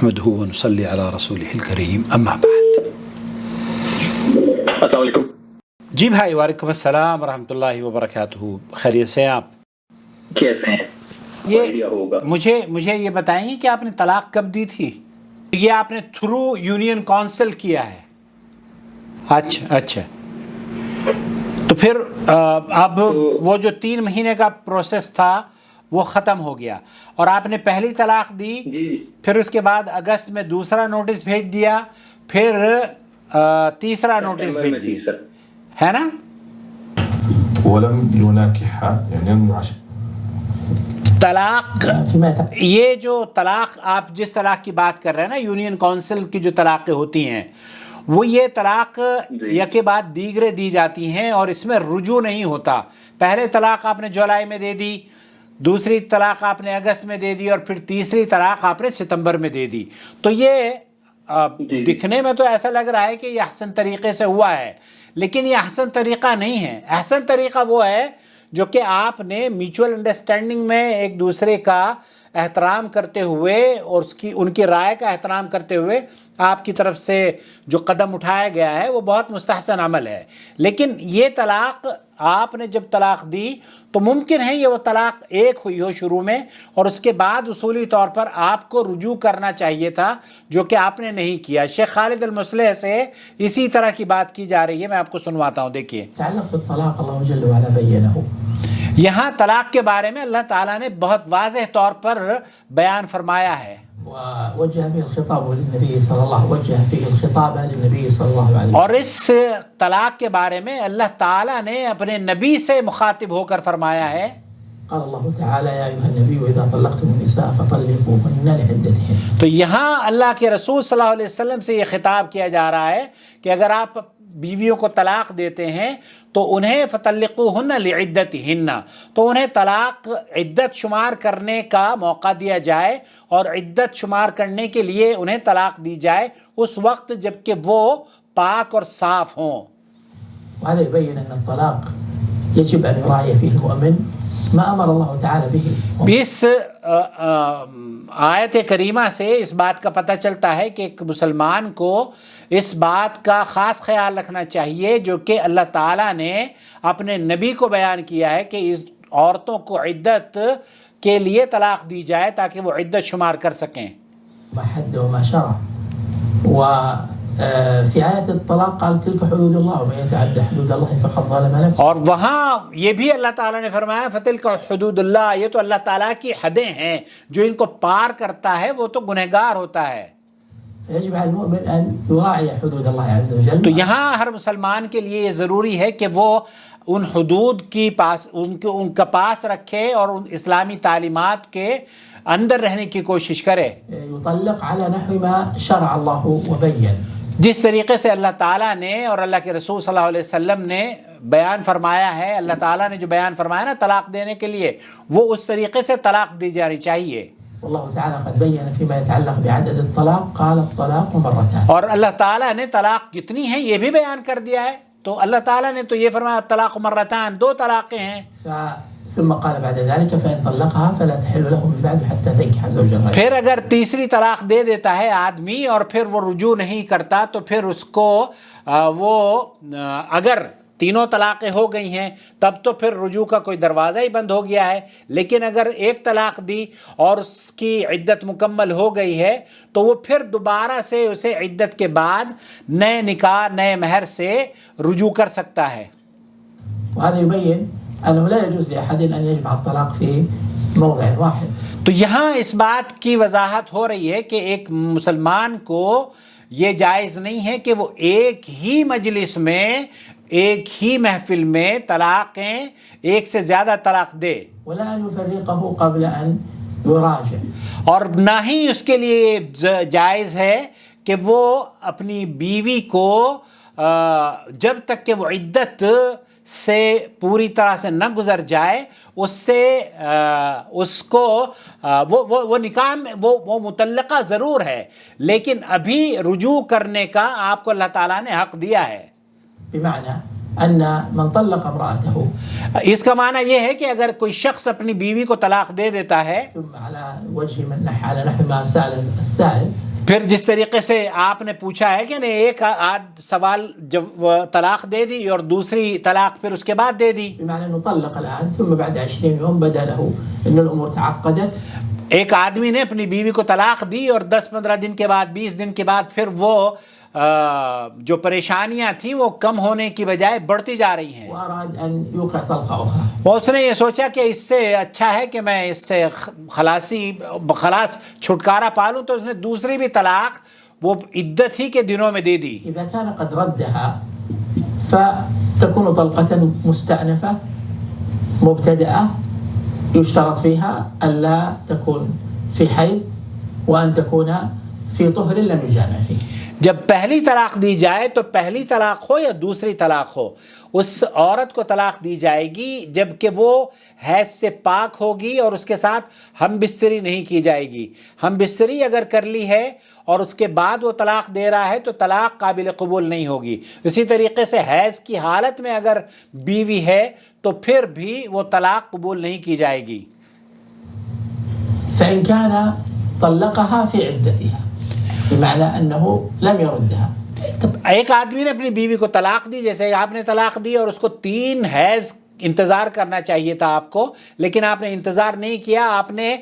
نحمده ونصلي على رسوله الكريم اما بعد۔ السلام علیکم۔ جی بھائی، وعلیکم السلام ورحمۃ اللہ وبرکاتہ، خیریت سے آپ؟ کیسے ہیں؟ مجھے یہ بتائیں گے کہ آپ نے طلاق کب دی تھی؟ یہ آپ نے تھرو یونین کونسل کیا ہے؟ اچھا تو پھر اب وہ جو 3 مہینے کا پروسیس تھا وہ ختم ہو گیا، اور آپ نے پہلی طلاق دی، پھر اس کے بعد اگست میں دوسرا نوٹس بھیج دیا، پھر تیسرا نوٹس بھیج دیا، ہے نا؟ ولم يناكحها يعني لم يعاشر۔ طلاق، یہ جو طلاق آپ جس طلاق کی بات کر رہے ہیں نا، یونین کونسل کی جو طلاقیں ہوتی ہیں، وہ یہ طلاق یکے بعد دیگرے دی جاتی ہیں اور اس میں رجوع نہیں ہوتا۔ پہلے طلاق آپ نے جولائی میں دے دی، دوسری طلاق آپ نے اگست میں دے دی، اور پھر تیسری طلاق آپ نے ستمبر میں دے دی۔ تو یہ دکھنے میں تو ایسا لگ رہا ہے کہ یہ احسن طریقے سے ہوا ہے، لیکن یہ احسن طریقہ نہیں ہے۔ احسن طریقہ وہ ہے جو کہ آپ نے میوچول انڈرسٹینڈنگ میں ایک دوسرے کا احترام کرتے ہوئے اور ان کی رائے کا احترام کرتے ہوئے آپ کی طرف سے جو قدم اٹھایا گیا ہے وہ بہت مستحسن عمل ہے۔ لیکن یہ طلاق آپ نے جب طلاق دی تو ممکن ہے یہ وہ طلاق ایک ہوئی ہو شروع میں، اور اس کے بعد اصولی طور پر آپ کو رجوع کرنا چاہیے تھا، جو کہ آپ نے نہیں کیا۔ شیخ خالد المصلح سے اسی طرح کی بات کی جا رہی ہے، میں آپ کو سنواتا ہوں، دیکھیے۔ تعلق بالطلاق اللہ جل وعلا بینہ، یہاں طلاق کے بارے میں اللہ تعالیٰ نے بہت واضح طور پر بیان فرمایا ہے، ووجه فيه الخطاب للنبي صلى الله وجه فيه الخطاب للنبي صلى الله عليه وسلم، اور اس طلاق کے بارے میں اللہ تعالیٰ نے اپنے نبی سے مخاطب ہو کر فرمایا ہے۔ قال الله تعالى يا أيها النبي إذا طلقتم النساء فطلقوهن لعدتهن۔ تو یہاں اللہ کے رسول صلی اللہ علیہ وسلم سے یہ خطاب کیا جا رہا ہے کہ اگر آپ بیویوں کو طلاق دیتے ہیں تو انہیں فطلقوهن لعدتهن، تو انہیں طلاق عدت شمار کرنے کا موقع دیا جائے، اور عدت شمار کرنے کے لیے انہیں طلاق دی جائے اس وقت جب کہ وہ پاک اور صاف ہوں۔ وهذا يبين أن الطلاق يجب أن يراعي فيه المؤمن ما أمر الله تعالى به۔ اس آیت کریمہ سے اس بات کا پتہ چلتا ہے کہ ایک مسلمان کو اس بات کا خاص خیال رکھنا چاہیے جو کہ اللہ تعالیٰ نے اپنے نبی کو بیان کیا ہے کہ اس عورتوں کو عدت کے لیے طلاق دی جائے تاکہ وہ عدت شمار کر سکیں۔ ما حد وما شرع، وفي آية الطلاق قال تلك حدود الله ومن يتعدى حدود الله فقد ظلم نفسه، اور وہاں یہ بھی اللہ تعالیٰ نے فرمایا فتلک حدود اللہ، یہ تو اللہ تعالیٰ کی حدیں ہیں، جو ان کو پار کرتا ہے وہ تو گنہگار ہوتا ہے۔ فيجب على المؤمن أن يراعي حدود الله عز وجل۔ تو یہاں ہر مسلمان کے لیے یہ ضروری ہے کہ وہ ان حدود کی ان کا پاس رکھے اور ان اسلامی تعلیمات کے اندر رہنے کی کوشش کرے، يطلق على نحو ما شرع الله وبين، جس طریقے سے اللہ تعالیٰ نے اور اللہ کے رسول صلی اللہ علیہ وسلم نے بیان فرمایا ہے۔ اللہ تعالیٰ نے جو بیان فرمایا نا طلاق دینے کے لیے، وہ اس طریقے سے طلاق دی جانی چاہیے۔ والله تعالى قد بين فيما يتعلق بعدد الطلاق قال الطلاق مرتان، اور اللہ تعالیٰ نے طلاق کتنی ہیں یہ بھی بیان کر دیا ہے۔ تو اللہ تعالیٰ نے تو یہ فرمایا طلاق مرتان، 2 طلاقیں ہیں۔ ثم قال بعد ذلك فإن طلقها فلا تحل له من بعد حتى تنكح زوجا غيره۔ پھر اگر تیسری طلاق دے دیتا ہے آدمی اور پھر وہ رجوع نہیں کرتا تو پھر اس کو وہ اگر 3 طلاقیں ہو گئی ہیں تب تو پھر رجوع کا کوئی دروازہ ہی بند ہو گیا ہے، لیکن اگر 1 طلاق دی اور اس کی عدت مکمل ہو گئی ہے تو وہ پھر دوبارہ سے اسے عدت کے بعد نئے نکاح نئے مہر سے رجوع کر سکتا ہے۔ وهذا يبين أنه لا يجوز لأحد أن يجمع الطلاق في موضع واحد۔ تو یہاں اس بات کی وضاحت ہو رہی ہے کہ ایک مسلمان کو یہ جائز نہیں ہے کہ وہ ایک ہی مجلس میں ایک ہی محفل میں طلاقیں ایک سے زیادہ طلاق دے، ولا أن يفرقه قبل أن يراجع، اور نہ ہی اس کے لیے جائز ہے کہ وہ اپنی بیوی کو جب تک کہ وہ عدت سے پوری طرح سے نہ گزر جائے اس کو وہ نکاح میں وہ مطلقہ ضرور ہے، لیکن ابھی رجوع کرنے کا آپ کو اللہ تعالیٰ نے حق دیا ہے۔ بمعنى أن من طلق امرأته، اس کا معنی یہ ہے کہ اگر کوئی شخص اپنی بیوی کو طلاق دے دیتا ہے، ثم على وجه من على نحو ما سأل السائل، پھر جس طریقے سے آپ نے پوچھا ہے کہ نہیں، ایک سوال جب طلاق دے دی اور دوسری طلاق پھر اس کے بعد دے دی، بمعنى أنه طلق الآن ثم بعد 20 يوم بدا له أن الأمور تعقدت. ایک آدمی نے اپنی بیوی کو طلاق دی اور 10-15 دن کے بعد 20 دن کے بعد پھر وہ جو پریشانیاں تھیں وہ کم ہونے کی بجائے بڑھتی جا رہی ہیں، وأراد أن يوقع طلقة أخرى. اور اس نے یہ سوچا کہ اس سے اچھا ہے کہ میں اس سے خلاص چھٹکارا پالوں، تو اس نے دوسری بھی طلاق وہ عدت ہی کے دنوں میں دے دی. إذا كان قد ردها فتكون طلقة مستأنفة مبتدأة يشترط فيها ألا تكون في حيض وأن تكون في طهر لم يجامع فيه. جب پہلی طلاق دی جائے تو پہلی طلاق ہو یا دوسری طلاق ہو، اس عورت کو طلاق دی جائے گی جب کہ وہ حیض سے پاک ہوگی اور اس کے ساتھ ہم بستری نہیں کی جائے گی. ہم بستری اگر کر لی ہے اور اس کے بعد وہ طلاق دے رہا ہے تو طلاق قابل قبول نہیں ہوگی. اسی طریقے سے حیض کی حالت میں اگر بیوی ہے تو پھر بھی وہ طلاق قبول نہیں کی جائے گی. فإن كان طلقها في عدتها بمعنى أنه لم يردها. ایک آدمی نے اپنی بیوی کو طلاق دی، جیسے آپ نے طلاق دی اور اس کو 3 حیض انتظار کرنا چاہیے تھا آپ کو، لیکن آپ نے انتظار نہیں کیا، آپ نے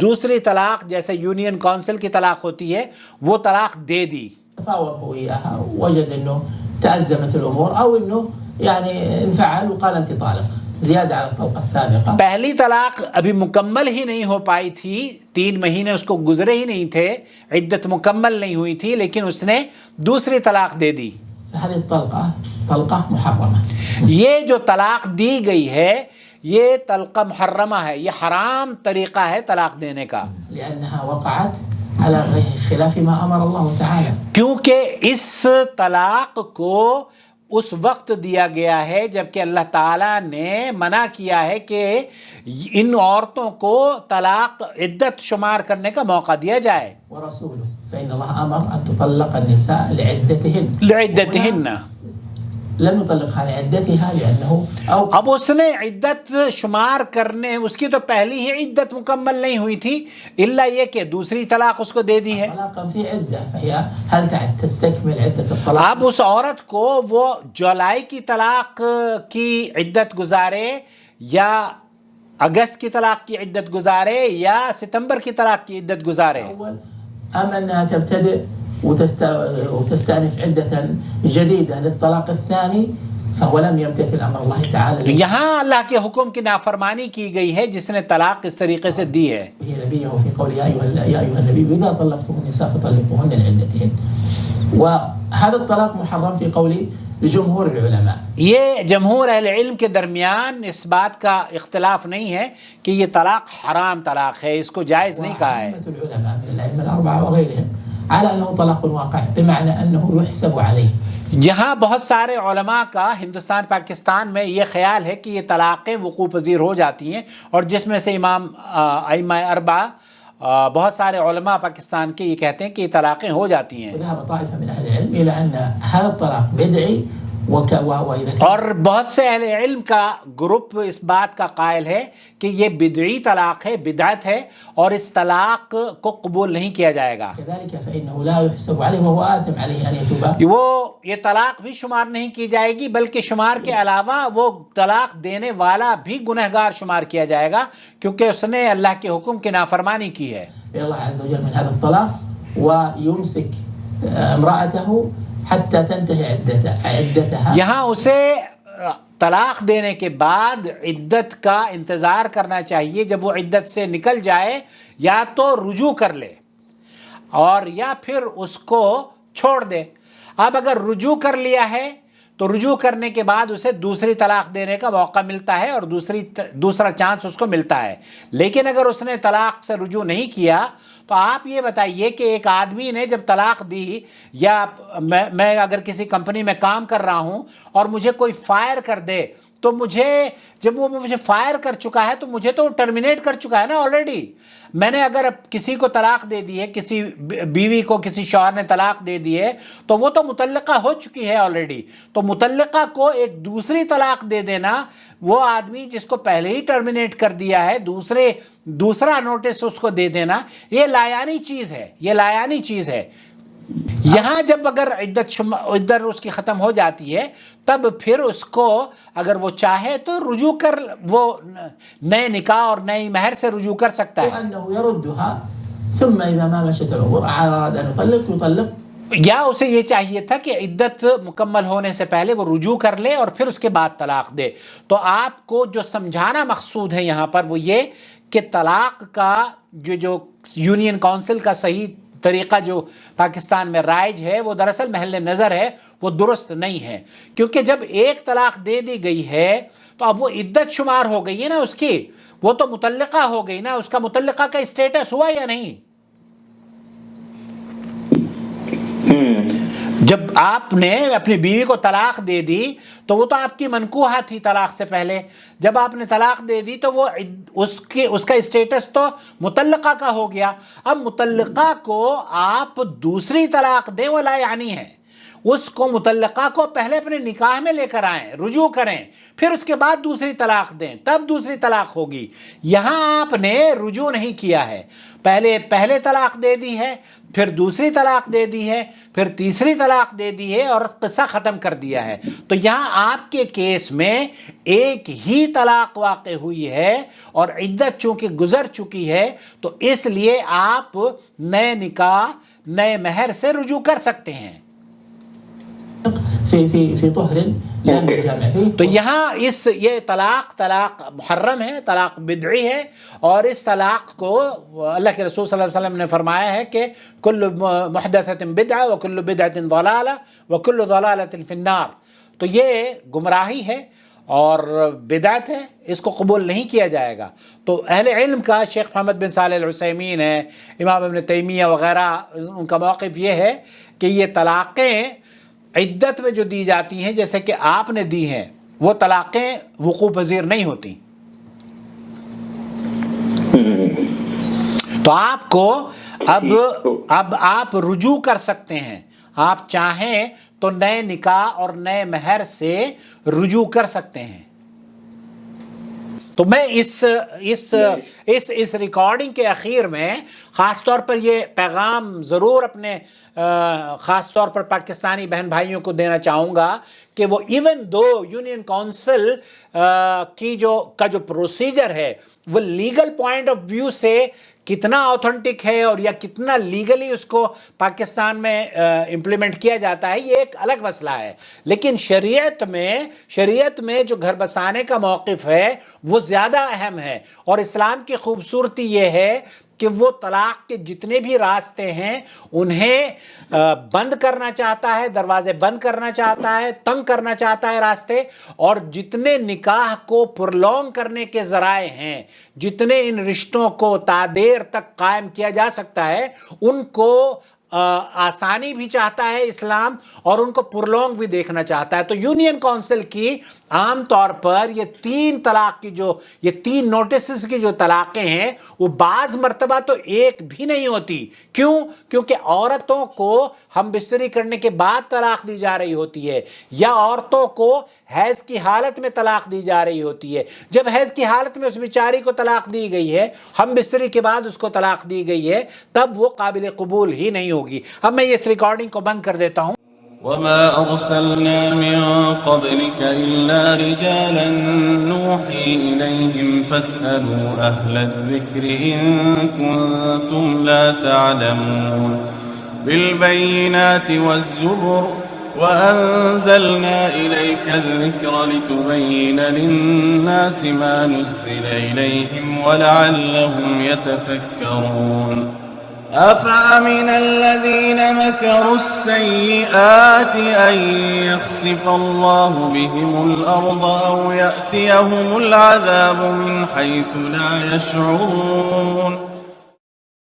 دوسری طلاق جیسے یونین کونسل کی طلاق ہوتی ہے وہ طلاق دے دی. فاوضه إياها ووجد أنه تأزمت الأمور أو أنه يعني انفعل وقال أنت طالق زيادة على الطلقة السابقة. پہلی طلاق ابھی مکمل ہی نہیں ہو پائی تھی، 3 مہینے اس کو گزرے ہی نہیں تھے، عدت مکمل نہیں ہوئی تھی، لیکن اس نے دوسری طلاق دے دی. فهذه الطلقة طلقة محرمة. یہ جو طلاق دی گئی ہے یہ طلقہ محرمہ ہے، یہ حرام طریقہ ہے طلاق دینے کا، لأنها وقعت على خلاف ما أمر الله تعالى. کیونکہ اس طلاق کو اس وقت دیا گیا ہے جبکہ اللہ تعالیٰ نے منع کیا ہے کہ ان عورتوں کو طلاق عدت شمار کرنے کا موقع دیا جائے. ورسوله فإن الله أمر أن تطلق النساء لعدتهن. لعدتهن لم يطلقها لعدتها لأنه أو اب اس نے عدت شمار کرنے، اس کی تو پہلی ہی عدت مکمل نہیں ہوئی تھی، الا یہ کہ دوسری طلاق اس کو دے دی ہے. طلاقا في عدة فهي هل تستكمل عدة الطلاق؟ اب اس عورت کو وہ جولائی کی طلاق کی عدت گزارے یا اگست کی طلاق کی عدت گزارے یا ستمبر کی طلاق کی عدت گزارے، أول أم أنها تبتدئ وتستأنف عدة جديدة للطلاق الثاني فهو لم يمتثل أمر الله تعالى. یہاں اللہ کے حکم کی نافرمانی کی گئی ہے جس نے طلاق اس طریقے سے دی ہے. هي نبيه في قول يا أيها النبي إذا طلقتم النساء فطلقوهن لعدتهن. وهذا الطلاق محرم في قول جمهور العلماء. یہ جمہور اہل علم کے درمیان اس بات کا اختلاف نہیں ہے کہ یہ طلاق حرام طلاق ہے، اس کو جائز نہیں کہا ہے. وعامة العلماء من الأئمة الأربعة وغيرهم على أنه طلاق واقع بمعنى أنه يحسب عليه. یہاں بہت سارے علماء کا ہندوستان پاکستان میں یہ خیال ہے کہ یہ طلاقیں وقوع پذیر ہو جاتی ہیں، اور جس میں سے امام ائمہ اربعہ بہت سارے علماء پاکستان کے یہ کہتے ہیں کہ یہ طلاقیں ہو جاتی ہیں. وذهب طائفة من أهل العلم إلى أن هذا الطلاق بدعي وإذا كان اور بہت سے اہل علم کا گروپ اس بات کا قائل ہے کہ یہ بدعی طلاق ہے، بدعت ہے، اور اس طلاق کو قبول نہیں کیا جائے گا. كذلك فإنه لا يحسب عليه وهو آثم عليه أن يتوب. وہ یہ طلاق بھی شمار نہیں کی جائے گی، بلکہ شمار کے علاوہ وہ طلاق دینے والا بھی گنہگار شمار کیا جائے گا کیونکہ اس نے اللہ کے حکم کی نافرمانی کی ہے. الله عز وجل من هذا الطلاق ويمسك امرأته حتى تنتهي عدتها. یہاں اسے طلاق دینے کے بعد عدت کا انتظار کرنا چاہیے. جب وہ عدت سے نکل جائے یا تو رجوع کر لے اور یا پھر اس کو چھوڑ دے. اب اگر رجوع کر لیا ہے تو رجوع کرنے کے بعد اسے دوسری طلاق دینے کا موقع ملتا ہے اور دوسرا چانس اس کو ملتا ہے. لیکن اگر اس نے طلاق سے رجوع نہیں کیا تو آپ یہ بتائیے کہ ایک آدمی نے جب طلاق دی، یا میں اگر کسی کمپنی میں کام کر رہا ہوں اور مجھے کوئی فائر کر دے تو جب وہ مجھے فائر کر چکا ہے تو مجھے تو ٹرمینیٹ کر چکا ہے نا آلریڈی. میں نے اگر کسی کو طلاق دے دی ہے, کسی بیوی کو کسی شوہر نے طلاق دے دی ہے, تو وہ تو مطلقہ ہو چکی ہے آلریڈی. تو مطلقہ کو ایک دوسری طلاق دے دینا, وہ آدمی جس کو پہلے ہی ٹرمینیٹ کر دیا ہے دوسرا نوٹس اس کو دے دینا, یہ لایانی چیز ہے, یہ لایانی چیز ہے. یہاں جب اگر عدت اس کی ختم ہو جاتی ہے تب پھر اس کو اگر وہ چاہے تو رجوع کر, وہ نئے نکاح اور نئی مہر سے رجوع کر سکتا ہے. وأنه يردها ثم إذا ما مشت الأمور أراد أن يطلق. یا اسے یہ چاہیے تھا کہ عدت مکمل ہونے سے پہلے وہ رجوع کر لے اور پھر اس کے بعد طلاق دے. تو آپ کو جو سمجھانا مقصود ہے یہاں پر وہ یہ کہ طلاق کا جو یونین کونسل کا صحیح طریقہ جو پاکستان میں رائج ہے وہ دراصل محل نظر ہے, وہ درست نہیں ہے. کیونکہ جب ایک طلاق دے دی گئی ہے تو اب وہ عدت شمار ہو گئی ہے نا اس کی, وہ تو مطلقہ ہو گئی نا, اس کا مطلقہ کا اسٹیٹس ہوا یا نہیں؟ جب آپ نے اپنی بیوی کو طلاق دے دی تو وہ تو آپ کی منکوحہ تھی طلاق سے پہلے. جب آپ نے طلاق دے دی تو وہ اس کا اسٹیٹس تو مطلقہ کا ہو گیا. اب مطلقہ کو آپ دوسری طلاق دیں وہ لا یعنی ہے. اس کو مطلقہ کو پہلے اپنے نکاح میں لے کر آئیں, رجوع کریں, پھر اس کے بعد دوسری طلاق دیں, تب دوسری طلاق ہوگی. یہاں آپ نے رجوع نہیں کیا ہے, پہلے طلاق دے دی ہے, پھر دوسری طلاق دے دی ہے, پھر تیسری طلاق دے دی ہے اور قصہ ختم کر دیا ہے. تو یہاں آپ کے کیس میں ایک ہی طلاق واقع ہوئی ہے اور عدت چونکہ گزر چکی ہے تو اس لیے آپ نئے نکاح نئے مہر سے رجوع کر سکتے ہیں. في طهر لا يجامع فيه. تو یہاں یہ طلاق محرم ہے, طلاق بدعی ہے, اور اس طلاق کو اللہ کے رسول صلی اللہ علیہ وسلم نے فرمایا ہے کہ کل محدثۃ بدعہ وکل بدعۃ ضلالہ وکل ضلالۃ فی النار. تو یہ گمراہی ہے اور بدعت ہے, اس کو قبول نہیں کیا جائے گا. تو اہل علم کا شیخ محمد بن صالح العثیمین ہے, امام ابن تیمیہ وغیرہ, ان کا موقف یہ ہے کہ یہ طلاقیں عدت میں جو دی جاتی ہیں جیسے کہ آپ نے دی ہیں وہ طلاقیں وقوع پذیر نہیں ہوتی. تو آپ کو اب آپ رجوع کر سکتے ہیں, آپ چاہیں تو نئے نکاح اور نئے مہر سے رجوع کر سکتے ہیں. تو میں اس ریکارڈنگ کے اخیر میں خاص طور پر یہ پیغام ضرور اپنے خاص طور پر پاکستانی بہن بھائیوں کو دینا چاہوں گا کہ وہ ایون دو یونین کونسل کا جو پروسیجر ہے وہ لیگل پوائنٹ آف ویو سے کتنا آتھنٹک ہے اور یا کتنا لیگلی اس کو پاکستان میں امپلیمنٹ کیا جاتا ہے, یہ ایک الگ مسئلہ ہے. لیکن شریعت میں جو گھر بسانے کا موقف ہے وہ زیادہ اہم ہے. اور اسلام کی خوبصورتی یہ ہے کہ وہ طلاق کے جتنے بھی راستے ہیں انہیں بند کرنا چاہتا ہے, دروازے بند کرنا چاہتا ہے, تنگ کرنا چاہتا ہے راستے, اور جتنے نکاح کو پرلونگ کرنے کے ذرائع ہیں, جتنے ان رشتوں کو تادیر تک قائم کیا جا سکتا ہے ان کو آسانی بھی چاہتا ہے اسلام اور ان کو پرلونگ بھی دیکھنا چاہتا ہے. تو یونین کونسل کی عام طور پر یہ تین نوٹسز کی جو طلاقیں ہیں وہ بعض مرتبہ تو ایک بھی نہیں ہوتی. کیونکہ عورتوں کو ہم بستری کرنے کے بعد طلاق دی جا رہی ہوتی ہے, یا عورتوں کو حیض کی حالت میں طلاق دی جا رہی ہوتی ہے. جب حیض کی حالت میں اس بیچاری کو طلاق دی گئی ہے, ہم بستری کے بعد اس کو طلاق دی گئی ہے, تب وہ قابل قبول ہی نہیں ہوگی. اب میں اس ریکارڈنگ کو بند کر دیتا ہوں. وما أرسلنا من قبلك إلا رجالا نوحي إليهم فاسألوا أهل الذكر إن كنتم لا تعلمون بالبينات والزبر وأنزلنا إليك الذكر لتبين للناس ما نزل إليهم ولعلهم يتفكرون أفأمن الذين مكروا السيئات أن يخسف الله بهم الأرض أو يأتيهم العذاب من حيث لا يشعرون